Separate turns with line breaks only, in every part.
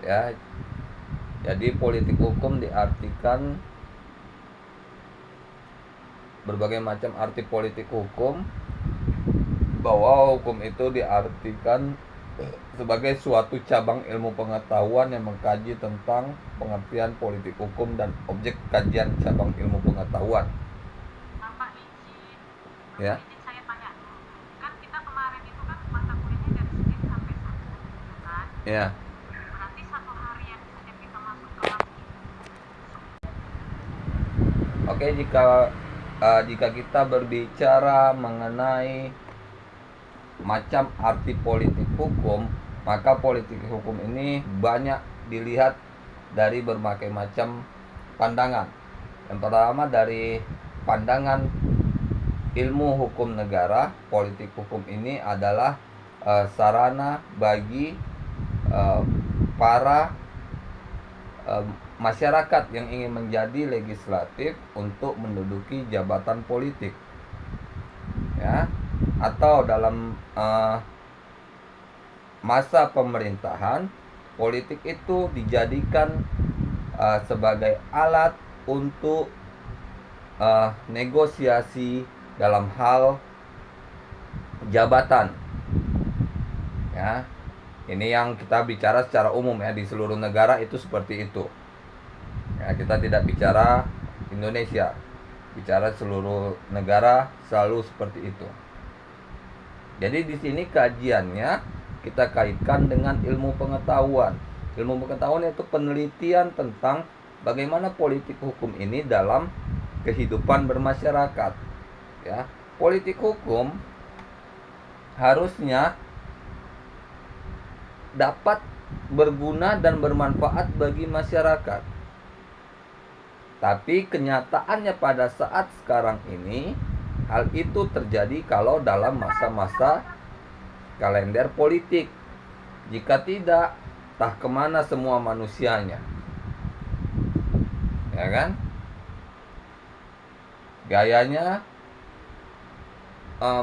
Ya, jadi politik hukum diartikan berbagai macam arti politik hukum, bahwa hukum itu diartikan sebagai suatu cabang ilmu pengetahuan yang mengkaji tentang pengertian politik hukum dan objek kajian cabang ilmu pengetahuan.
Bapak izin,
Ya,
saya tanya dulu. Kan kita kemarin itu kan mata kuliahnya dari Senin sampai Sabtu, ya kan?
ya.
Berarti satu harian saja kita masuk kelas itu.
Oke, jika kita berbicara mengenai macam arti politik hukum, maka politik hukum ini banyak dilihat dari berbagai macam pandangan. Yang pertama dari pandangan ilmu hukum negara, politik hukum ini adalah sarana bagi para masyarakat yang ingin menjadi legislatif untuk menduduki jabatan politik, ya, atau dalam masa pemerintahan, politik itu dijadikan sebagai alat untuk negosiasi dalam hal jabatan. Ya, ini yang kita bicara secara umum ya, di seluruh negara itu seperti itu. Ya, kita tidak bicara Indonesia, bicara seluruh negara selalu seperti itu. Jadi di sini kajiannya kita kaitkan dengan ilmu pengetahuan. Ilmu pengetahuan itu penelitian tentang bagaimana politik hukum ini dalam kehidupan bermasyarakat. Ya, politik hukum harusnya dapat berguna dan bermanfaat bagi masyarakat. Tapi kenyataannya pada saat sekarang ini, hal itu terjadi kalau dalam masa-masa kalender politik. Jika tidak, entah kemana semua manusianya. Ya kan? Gayanya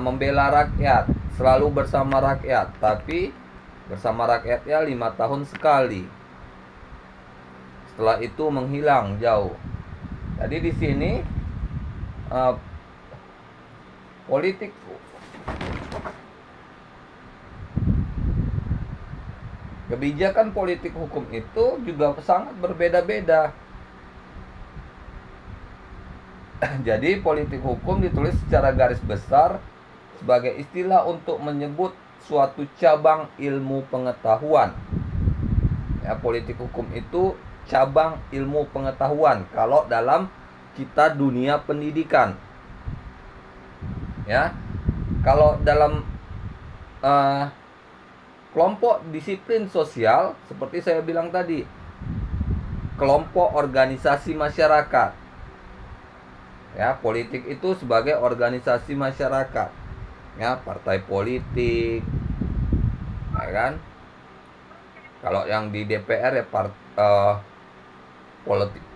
membela rakyat, selalu bersama rakyat, tapi bersama rakyatnya 5 tahun sekali. Setelah itu menghilang jauh. Jadi di sini politik kebijakan politik hukum itu juga sangat berbeda-beda. Jadi politik hukum ditulis secara garis besar sebagai istilah untuk menyebut suatu cabang ilmu pengetahuan. Ya, politik hukum itu cabang ilmu pengetahuan kalau dalam kita dunia pendidikan. Ya, kalau dalam kelompok disiplin sosial, seperti saya bilang tadi, kelompok organisasi masyarakat. Ya, politik itu sebagai organisasi masyarakat. Ya, partai politik. Ya kan? Kalau yang di DPR ya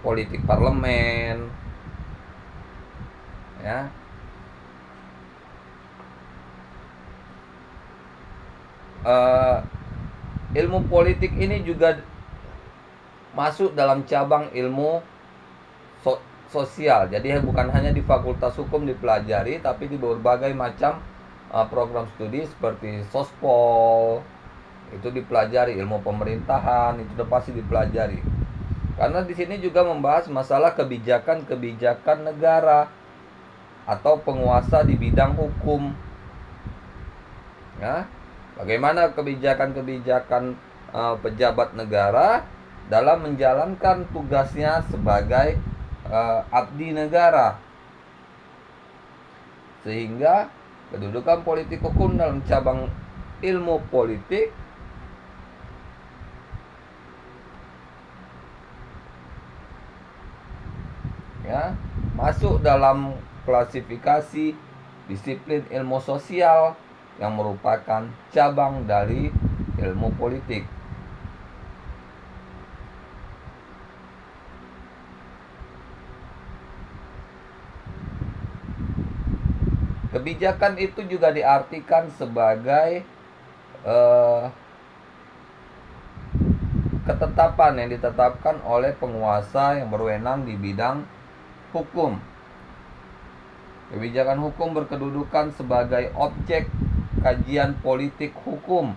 politik parlemen. Ya. Ilmu politik ini juga masuk dalam cabang ilmu sosial. Jadi bukan hanya di Fakultas Hukum dipelajari, tapi di berbagai macam program studi seperti Sospol itu dipelajari, ilmu pemerintahan itu sudah pasti dipelajari. Karena di sini juga membahas masalah kebijakan-kebijakan negara atau penguasa di bidang hukum. Ya, bagaimana kebijakan-kebijakan pejabat negara dalam menjalankan tugasnya sebagai abdi negara, sehingga kedudukan politik hukum dalam cabang ilmu politik ya masuk dalam klasifikasi disiplin ilmu sosial yang merupakan cabang dari ilmu politik. Kebijakan itu juga diartikan sebagai ketetapan yang ditetapkan oleh penguasa yang berwenang di bidang hukum. Kebijakan hukum berkedudukan sebagai objek kajian politik hukum,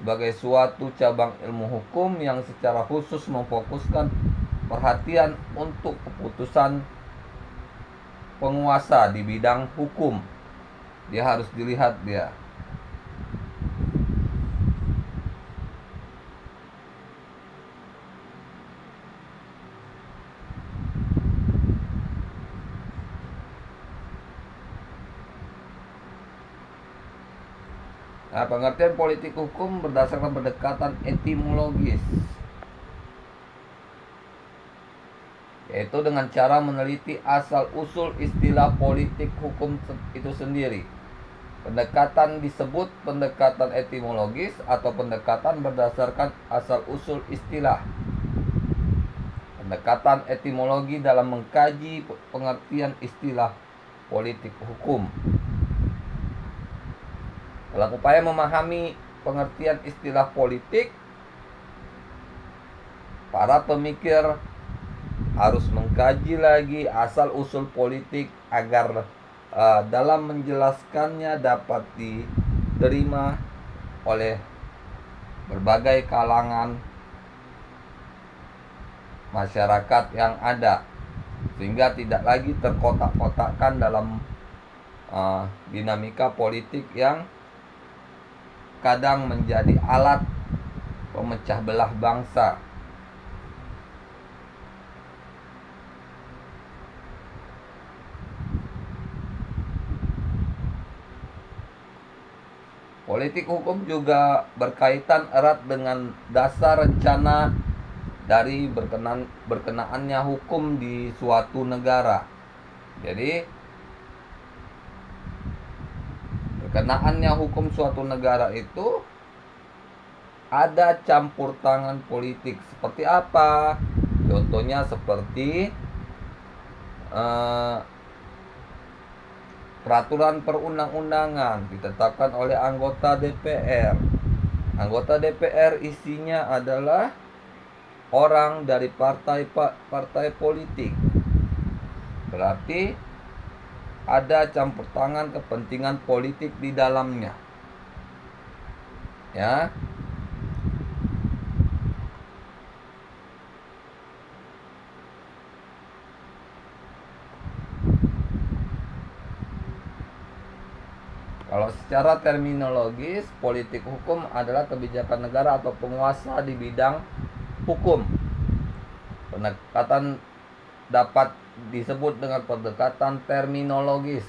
sebagai suatu cabang ilmu hukum yang secara khusus memfokuskan perhatian untuk keputusan penguasa di bidang hukum. Dia harus dilihat dia. Nah, pengertian politik hukum berdasarkan pendekatan etimologis, yaitu dengan cara meneliti asal-usul istilah politik hukum itu sendiri. Pendekatan disebut pendekatan etimologis atau pendekatan berdasarkan asal-usul istilah. Pendekatan etimologi dalam mengkaji pengertian istilah politik hukum. Dalam upaya memahami pengertian istilah politik, para pemikir harus mengkaji lagi asal-usul politik agar dalam menjelaskannya dapat diterima oleh berbagai kalangan masyarakat yang ada, sehingga tidak lagi terkotak-kotakkan dalam dinamika politik yang kadang menjadi alat pemecah belah bangsa. Politik hukum juga berkaitan erat dengan dasar rencana dari berkenaannya hukum di suatu negara. Jadi berkenaannya hukum suatu negara itu ada campur tangan politik. Seperti apa? Contohnya seperti peraturan perundang-undangan ditetapkan oleh anggota DPR. Anggota DPR isinya adalah orang dari partai politik. Berarti ada campur tangan kepentingan politik di dalamnya. Ya. Kalau secara terminologis, politik hukum adalah kebijakan negara atau penguasa di bidang hukum. Pendekatan dapat disebut dengan pendekatan terminologis.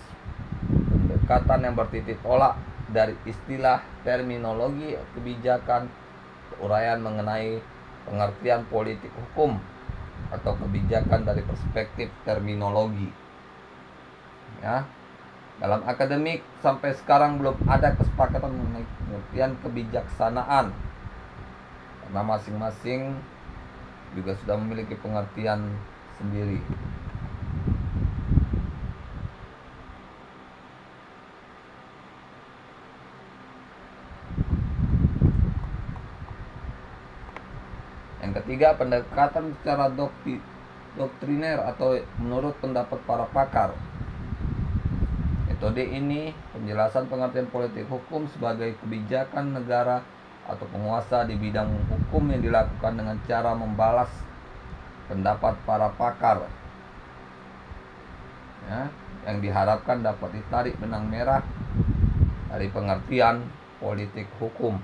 Pendekatan yang bertitik tolak dari istilah terminologi kebijakan, uraian mengenai pengertian politik hukum atau kebijakan dari perspektif terminologi. Ya. Dalam akademik sampai sekarang belum ada kesepakatan mengenai pengertian kebijaksanaan, karena masing-masing juga sudah memiliki pengertian sendiri. Yang ketiga, pendekatan secara doktriner atau menurut pendapat para pakar. Metode ini penjelasan pengertian politik hukum sebagai kebijakan negara atau penguasa di bidang hukum yang dilakukan dengan cara membalas pendapat para pakar, ya, yang diharapkan dapat ditarik benang merah dari pengertian politik hukum.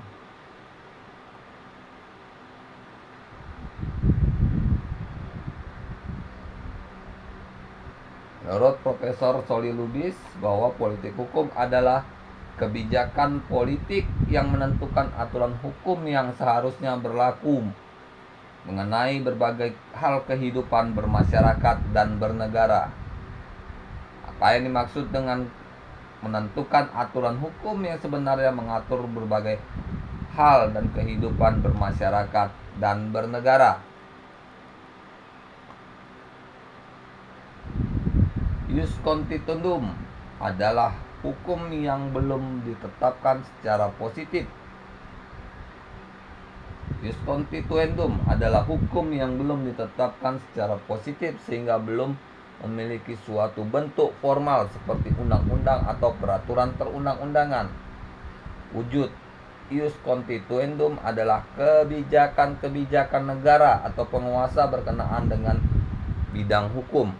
Menurut Profesor Soli Lubis bahwa politik hukum adalah kebijakan politik yang menentukan aturan hukum yang seharusnya berlaku mengenai berbagai hal kehidupan bermasyarakat dan bernegara. Apa yang dimaksud dengan menentukan aturan hukum yang sebenarnya mengatur berbagai hal dan kehidupan bermasyarakat dan bernegara? Ius constituendum adalah hukum yang belum ditetapkan secara positif. Ius constituendum adalah hukum yang belum ditetapkan secara positif sehingga belum memiliki suatu bentuk formal seperti undang-undang atau peraturan perundang-undangan. Wujud ius constituendum adalah kebijakan-kebijakan negara atau penguasa berkenaan dengan bidang hukum.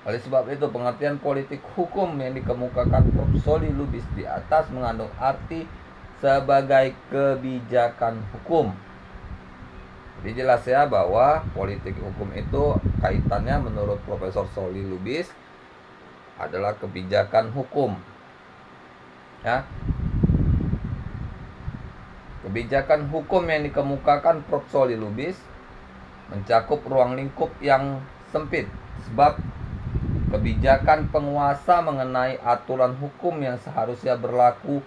Oleh sebab itu, pengertian politik hukum yang dikemukakan Prof. Soli Lubis di atas mengandung arti sebagai kebijakan hukum. Jadi jelas ya bahwa politik hukum itu kaitannya menurut Profesor Soli Lubis adalah kebijakan hukum. Ya. Kebijakan hukum yang dikemukakan Prof. Soli Lubis mencakup ruang lingkup yang sempit sebab kebijakan penguasa mengenai aturan hukum yang seharusnya berlaku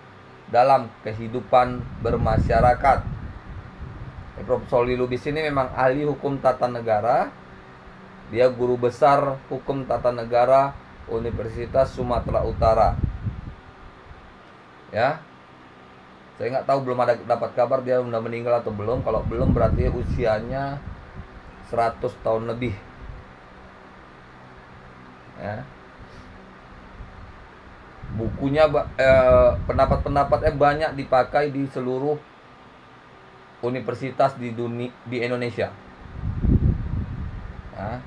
dalam kehidupan bermasyarakat. Prof. Soli Lubis ini memang ahli hukum tata negara. Dia guru besar hukum tata negara Universitas Sumatera Utara. Ya, saya nggak tahu, belum ada dapat kabar dia udah meninggal atau belum. Kalau belum berarti usianya 100 tahun lebih. Ya. Bukunya pendapat-pendapatnya banyak dipakai di seluruh universitas di Indonesia. Ya.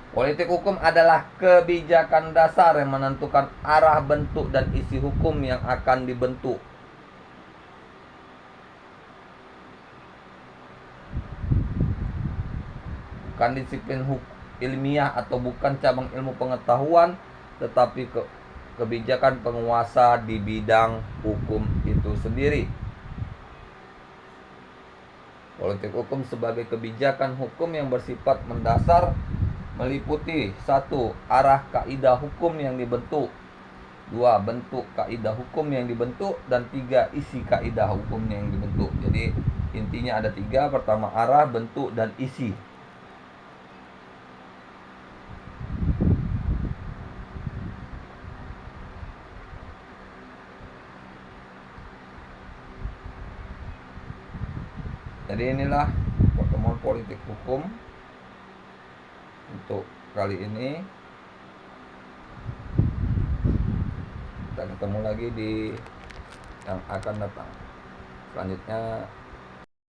Politik hukum adalah kebijakan dasar yang menentukan arah, bentuk, dan isi hukum yang akan dibentuk. Bukan disiplin ilmiah atau bukan cabang ilmu pengetahuan, tetapi kebijakan penguasa di bidang hukum itu sendiri. Politik hukum sebagai kebijakan hukum yang bersifat mendasar meliputi 1. Arah kaidah hukum yang dibentuk, 2. Bentuk kaidah hukum yang dibentuk, dan 3. Isi kaidah hukum yang dibentuk. Jadi intinya ada 3. Pertama arah, bentuk, dan isi. Jadi inilah pertemuan politik hukum untuk kali ini. Kita ketemu lagi di yang akan datang. Selanjutnya